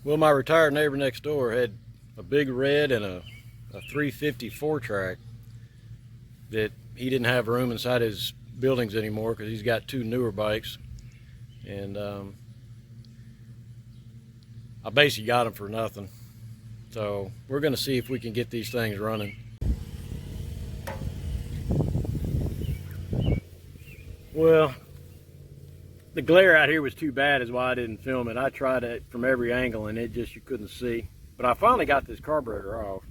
Well, my retired neighbor next door had a big red and a 350 4-track that he didn't have room inside his buildings anymore because he's got two newer bikes. And I basically got them for nothing. So we're going to see if we can get these things running. Well, the glare out here was too bad is why I didn't film it. I tried it from every angle and it just, you couldn't see. But I finally got this carburetor off.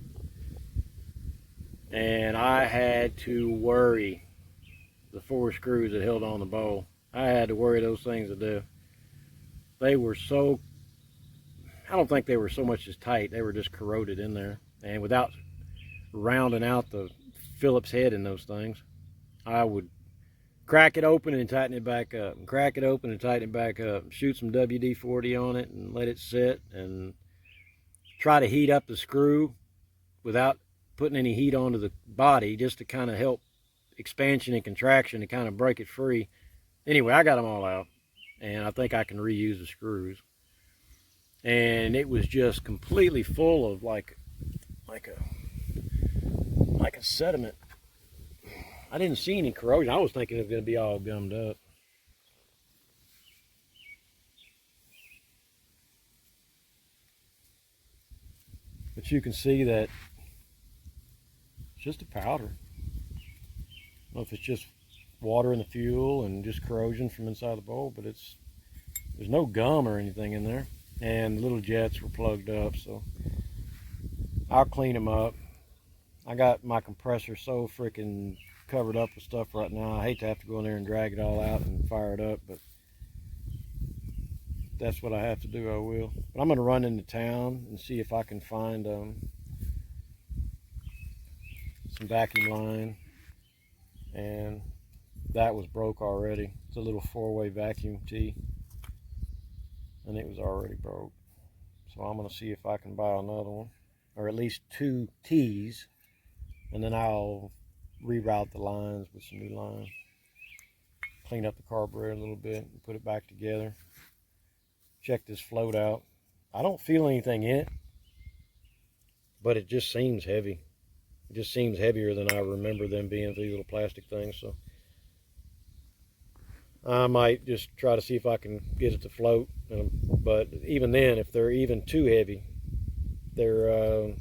And I had to worry the 4 screws that held on the bowl. I had to worry those things to do. They were so, I don't think they were so much as tight. They were just corroded in there. And without rounding out the Phillips head in those things, I would crack it open and tighten it back up, and crack it open and tighten it back up, shoot some WD-40 on it and let it sit, and try to heat up the screw without putting any heat onto the body, just to kind of help expansion and contraction to kind of break it free. Anyway, I got them all out, and I think I can reuse the screws. And it was just completely full of like a sediment. I didn't see any corrosion. I was thinking it was going to be all gummed up. But you can see that it's just a powder. I don't know if it's just water in the fuel and just corrosion from inside the bowl, but there's no gum or anything in there. And the little jets were plugged up, so I'll clean them up. I got my compressor so freaking covered up with stuff right now. I hate to have to go in there and drag it all out and fire it up, but that's what I have to do. I will. But I'm going to run into town and see if I can find some vacuum line. And that was broke already. It's a little 4-way vacuum tee, and it was already broke. So I'm going to see if I can buy another one, or at least 2 tees, and then I'll reroute the lines with some new lines, clean up the carburetor a little bit and put it back together. Check this float out. I don't feel anything in it, but it just seems heavy. It just seems heavier than I remember them being, these little plastic things. So I might just try to see if I can get it to float. But even then, if they're even too heavy, they're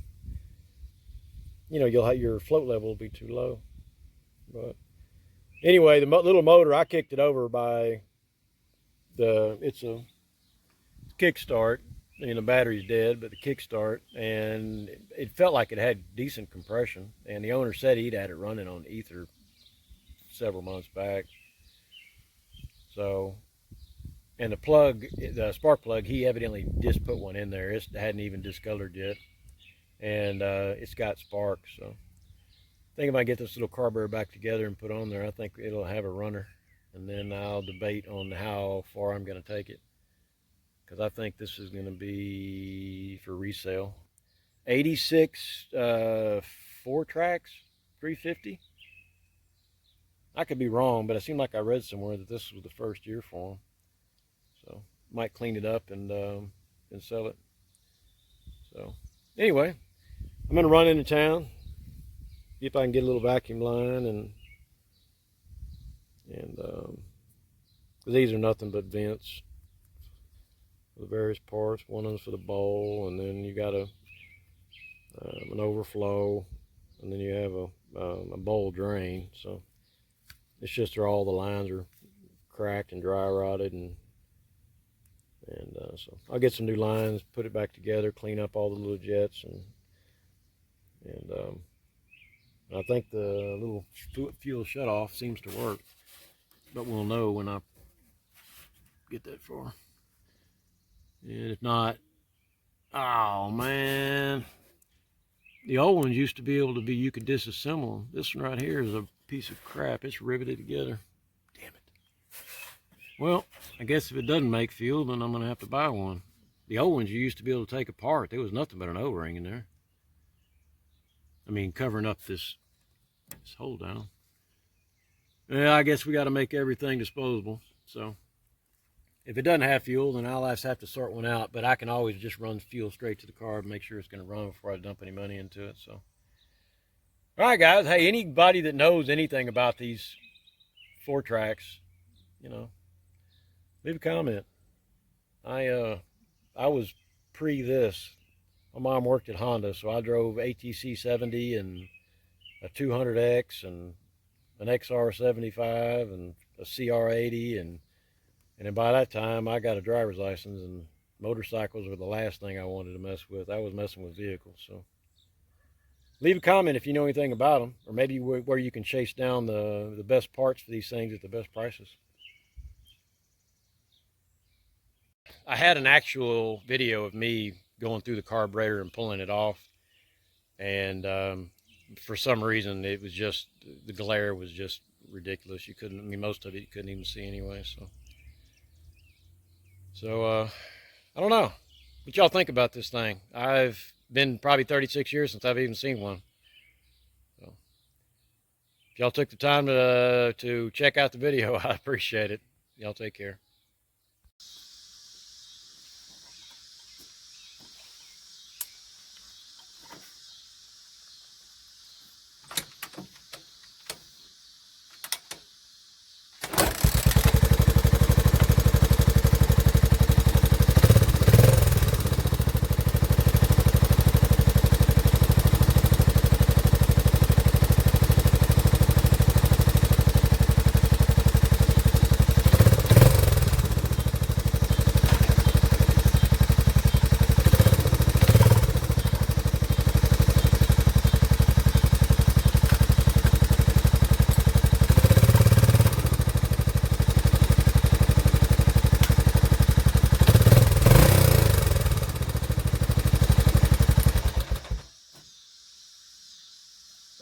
you know, your float level will be too low. But anyway, the little motor, I kicked it over by it's a kickstart, and the battery's dead, but the kickstart, and it felt like it had decent compression. And the owner said he'd had it running on ether several months back. So, and the plug, the spark plug, he evidently just put one in there. It hadn't even discolored yet, and it's got sparks. So I think if I get this little carburetor back together and put on there, I think it'll have a runner. And then I'll debate on how far I'm going to take it, because I think this is going to be for resale. 86 FOURTRAX 350. I could be wrong, but it seemed like I read somewhere that this was the first year for them. So might clean it up and sell it. So anyway, I'm going to run into town, see if I can get a little vacuum line, and these are nothing but vents for the various parts. One of them's for the bowl, and then you got an overflow, and then you have a bowl drain. So it's just that all the lines are cracked and dry rotted, and so I'll get some new lines, put it back together, clean up all the little jets, and I think the little fuel shutoff seems to work, but we'll know when I get that far. And if not, oh man, the old ones used to be able to be, you could disassemble them. This one right here is a piece of crap. It's riveted together. Damn it. Well, I guess if it doesn't make fuel, then I'm gonna have to buy one. The old ones you used to be able to take apart. There was nothing but an O-ring in there. I mean, covering up this hole down. Yeah, I guess we got to make everything disposable. So If it doesn't have fuel, then I'll have to sort one out, but I can always just run fuel straight to the car and make sure it's going to run before I dump any money into it. So, all right, guys. Hey, anybody that knows anything about these FOURTRAX, you know, leave a comment. I was pre this. My mom worked at Honda, so I drove ATC 70 and a 200X and an XR 75 and a CR 80, and then by that time I got a driver's license, and motorcycles were the last thing I wanted to mess with. I was messing with vehicles. So leave a comment if you know anything about them, or maybe where you can chase down the best parts for these things at the best prices. I had an actual video of me going through the carburetor and pulling it off, and for some reason it was just, the glare was just ridiculous. You couldn't, I mean, most of it you couldn't even see anyway. So I don't know what y'all think about this thing. I've been probably 36 years since I've even seen one. So if y'all took the time to check out the video, I appreciate it. Y'all take care.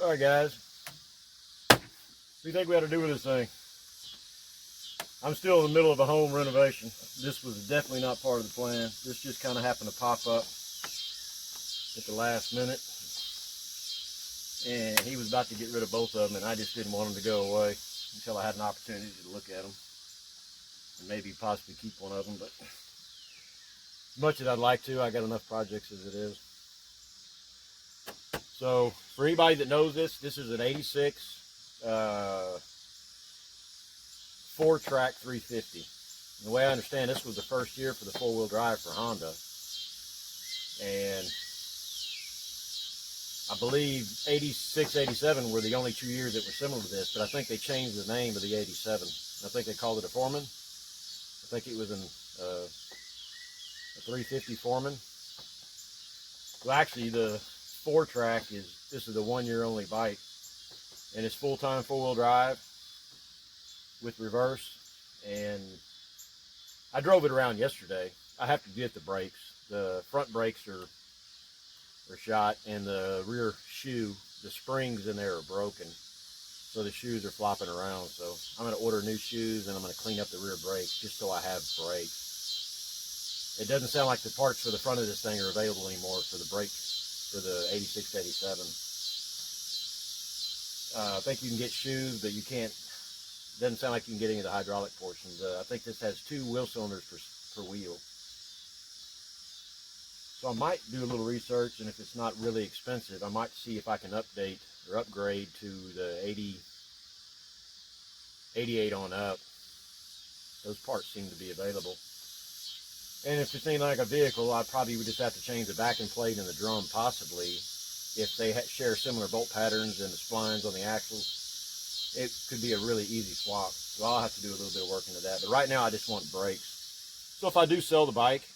All right, guys. What do you think we ought to do with this thing? I'm still in the middle of a home renovation. This was definitely not part of the plan. This just kind of happened to pop up at the last minute. And he was about to get rid of both of them, and I just didn't want them to go away until I had an opportunity to look at them and maybe possibly keep one of them. But as much as I'd like to, I got enough projects as it is. So for anybody that knows this is an 86 FOURTRAX 350. And the way I understand, this was the first year for the four-wheel drive for Honda. And I believe 86, 87 were the only 2 years that were similar to this, but I think they changed the name of the 87. I think they called it a Foreman. I think it was a 350 Foreman. Well, actually, the FOURTRAX this is the 1 year only bike, and it's full-time four-wheel drive with reverse. And I drove it around yesterday. I have to get the brakes. The front brakes are shot, and the rear shoe, the springs in there are broken, so the shoes are flopping around. So I'm going to order new shoes, and I'm going to clean up the rear brakes just so I have brakes. It doesn't sound like the parts for the front of this thing are available anymore for the brakes for the 86, 87. I think you can get shoes, but you can't. Doesn't sound like you can get any of the hydraulic portions. I think this has 2 wheel cylinders per wheel. So I might do a little research, and if it's not really expensive, I might see if I can update or upgrade to the 88 on up. Those parts seem to be available. And if it's anything like a vehicle, I probably would just have to change the backing plate and the drum, possibly. If they share similar bolt patterns and the splines on the axles, it could be a really easy swap. So I'll have to do a little bit of work into that. But right now, I just want brakes. So if I do sell the bike,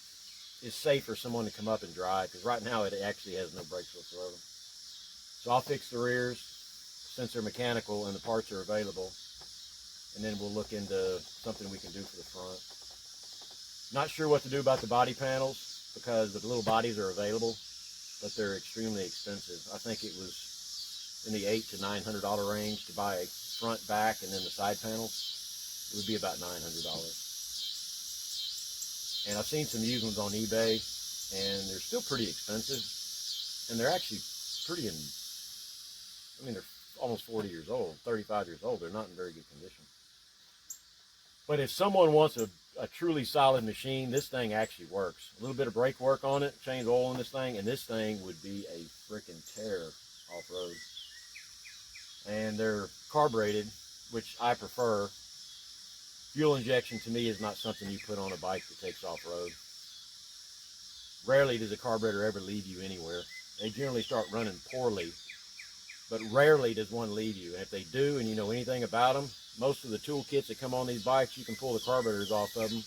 it's safe for someone to come up and drive, because right now it actually has no brakes whatsoever. So I'll fix the rears since they're mechanical and the parts are available, and then we'll look into something we can do for the front. Not sure what to do about the body panels, because the little bodies are available, but they're extremely expensive. I think it was in the $800 to $900 range to buy a front, back, and then the side panels. It would be about $900. And I've seen some used ones on eBay, and they're still pretty expensive. And they're actually pretty I mean, they're almost 40 years old, 35 years old. They're not in very good condition. But if someone wants a a truly solid machine, this thing actually works. A little bit of brake work on it, change oil in this thing, and this thing would be a freaking terror off-road. And they're carbureted, which I prefer. Fuel injection to me is not something you put on a bike that takes off-road. Rarely does a carburetor ever leave you anywhere. They generally start running poorly, but rarely does one leave you. And if they do, and you know anything about them, most of the toolkits that come on these bikes, you can pull the carburetors off of them,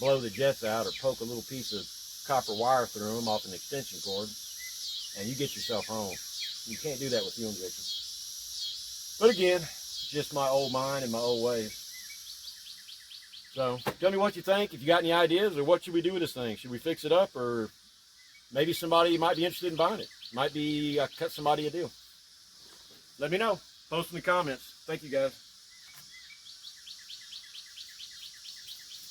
blow the jets out, or poke a little piece of copper wire through them off an extension cord, and you get yourself home. You can't do that with fuel injection. But again, just my old mind and my old ways. So tell me what you think. If you got any ideas, or what should we do with this thing? Should we fix it up, or maybe somebody might be interested in buying it? Might be cut somebody a deal. Let me know. Post in the comments. Thank you, guys.